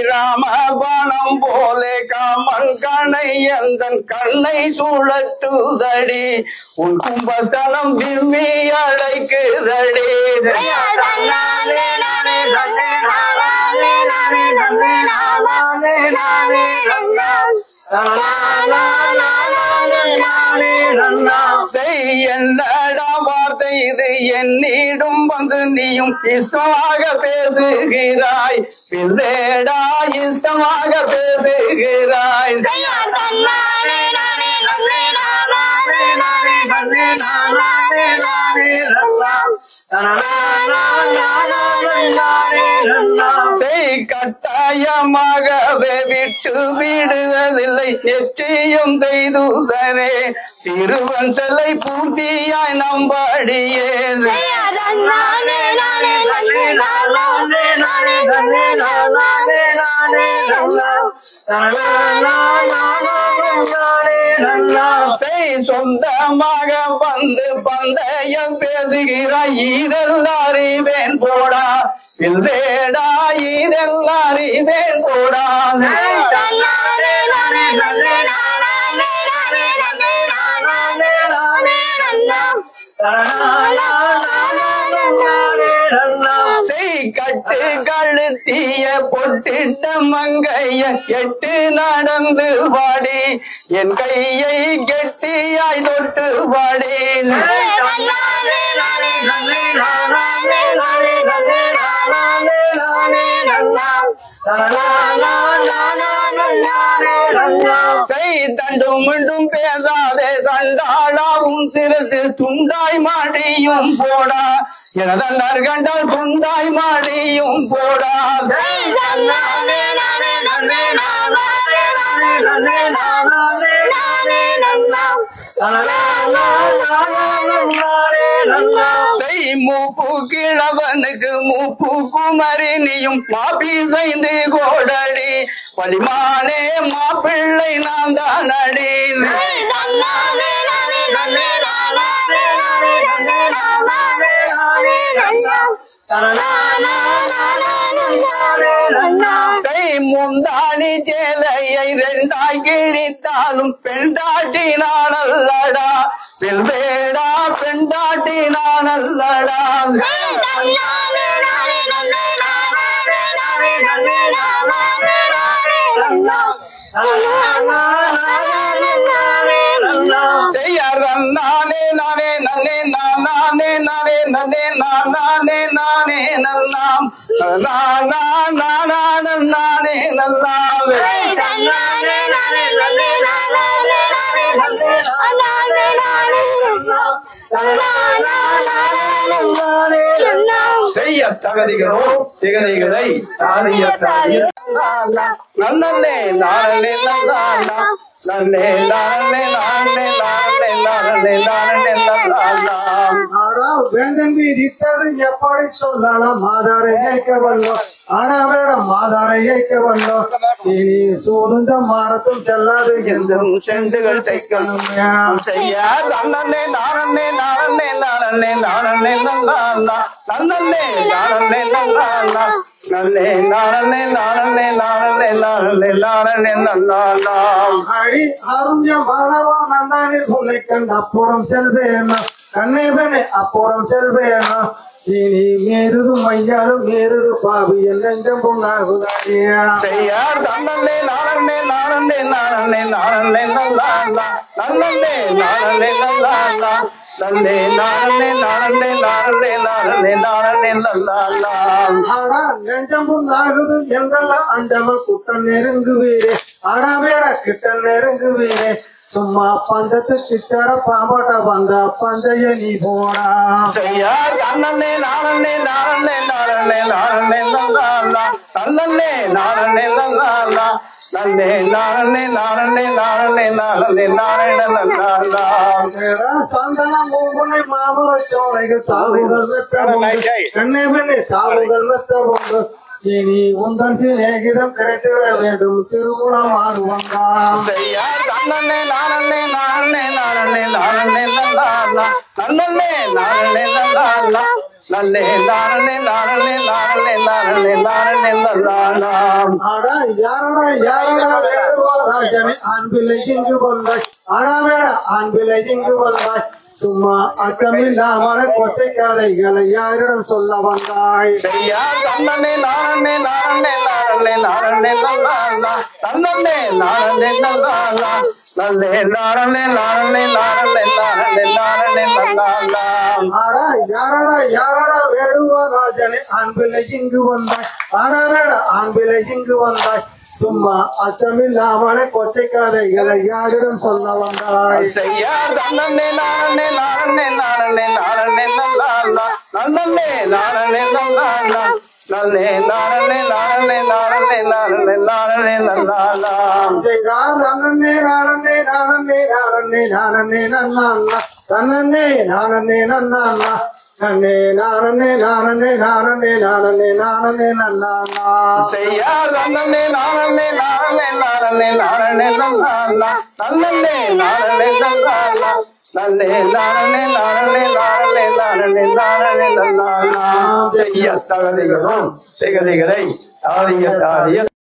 ராமபாணம் போலே காமன் கணை எந்தன் கண்ணை சுழட்டுதடி உன் கும்பஸ்தலம் விம்மி அழைக்குதடி என்னடா வார்த்தை இது என்னிடம் வந்து நீயும் இஷ்டமாக பேசுகிறாய் பிள்ளேடா இஷ்டமாக பேசுகிறாய் கட்டாயமாகவே விட்டு விடுவதில்லை நிச்சயம் செய்துதனே சிறுவன் சிலை பூர்த்தியாய் நம்படியே சொந்தமாக வந்து பந்தயம் பேசுகிறாய் இதெல்லாம் அறிவேன் போடா இல்லேடா இதெல்லாம் அறிவேன் போடா கட்டு கழுத்திய பொட்டிட்ட மங்கைய எட்டு நடந்து வாடி என் கையை கெட்டியாய் தொட்டு வாடி தண்டு மீண்டும் பேசாதே சண்டாளாவும் சிறுசு துண்டாய் மாடியும் போடா எனதன்னார் கண்டால் துண்டாய் மாடியும் போடா மூப்பு கிழவனுக்கு மூப்பு குமரினியும் மாப்பி செய்து கோடடி பலிமானே மாப்பிள்ளை நான் தான் அடி முந்தாணி சேலையை ரெண்டாய் கிழித்தாலும் பெண்டாட்டி நான் அல்லடா செல்வேடா பெண்டாட்டி நான் அல்லடா நானே நானே நன்னே நானே நானே நன்னே நானே நானே நல்லாம் நானே நல்லாவே செய்ய தகதிகளோ திகதைகளை நன்னே நானே நல்லா நன்னே நானே நானே நானே நானே நானே நல்லா வேந்தன் வீதித்தது எப்படி சொல்லலாம் மாதாரை ஏற்க வல்லோம் ஆனா வேடம் மாதாரை ஏற்க வல்லோம் இனி சூழ்ந்த மாறத்தும் செல்லாது என்றும் செண்டுகள் தைக்கணும் செய்ய நன்னே நானே நானே நானே நானே நல்லா நன்னே நானே நல்லா நல்லே நானே நானே நானே நானே நானே நல்லா அடி அருஞ்ச மாணவா நன்னானே சொல்லிக்கண் அப்புறம் செல்வேனா கண்ணேபனே அப்புறம் செல்வேனா இனி மேருது மையாலும் மேருது பாவி எல்லாம் பொண்ணாகுதாரியா செய்யார் தன்னே நானே நானே நானே நானே நல்லா நன்னே நானே நல்லா நன்னே நானே நானே நானே நானே நானே நல்லா ஆனா நெஞ்சம் பொண்ணாகுது என்றெல்லாம் அண்டம குட்டம் நெருங்குவீரே ஆனா வேற கிட்ட நெருங்குவீரே சும்மா பந்தத்து சித்தர பாம்பாட்ட வந்த பந்தைய நீ போடா செய்யா நன்னே நானே நானே நானே நானே நல்லா நன்னே நானே நல்லா நன்னே நானே நானே நானே நானே நானே நல்லா சந்தனம் மூங்குனை மாமர சோலைகள் சாவுகள் வெட்ட கண்ணே சாவுகள் வெட்ட இனி உந்தன் சிநேகிதம் கிடைத்திட வேண்டும் திருமணம் ஆடுவந்தான் செய்யா தன்னே நானே நானே நானே நானே நல்லாலா நன்னே நானே நல்லாலா நல்லே நானே நானே நானே நானே நானே நல்லாலா ஆடா யாரடா யாரடா வேடுவாராஜனே ஆண்பிள்ளை இங்கு வந்தாய் ஆடாவேட ஆண்பிள்ளை இங்கு வந்தாய் சும்மா அச்சமில்லாமல் கொச்சை கதைகளை யாரிடம் சொல்ல வந்தாய் செய்யா தன்னே நானே நானே நானே நானே நல்லாலா நன்னே நானே நல்லாலா நல்லே நானே நானே நானே நானே நானே நல்லாலா ஆடா யாரடா யாரடா வேடுவாராஜனே ஆண்பிள்ளை இங்கு வந்தாய் ஆடாவேட ஆண்பிள்ளை இங்கு வந்தாய் சும்மா அச்சமில்லாமல் கொச்சை கதைகளை யாரிடம் சொல்ல வந்தாய் செய்யா தன்னே நானே நானே நானே நானே நல்லாலா நன்னே நானே நல்லாலா நல்லே நானே நானே நானே நானே நானே நல்லாலா நானே நானே நானே நானே நானே நன்னா தன்னே நானே நன்னா நன்னே நானே நானே நானே நானே நானே நன்னா செய்யா தன்னே நானே நானே நானே நானே நல்லாலா நன்னே நானே நல்லாலா நல்லே நானே நானே நானே நானே நானே நல்லாலா செய்ய தகதிகளும் திகதிகளை ஆரிய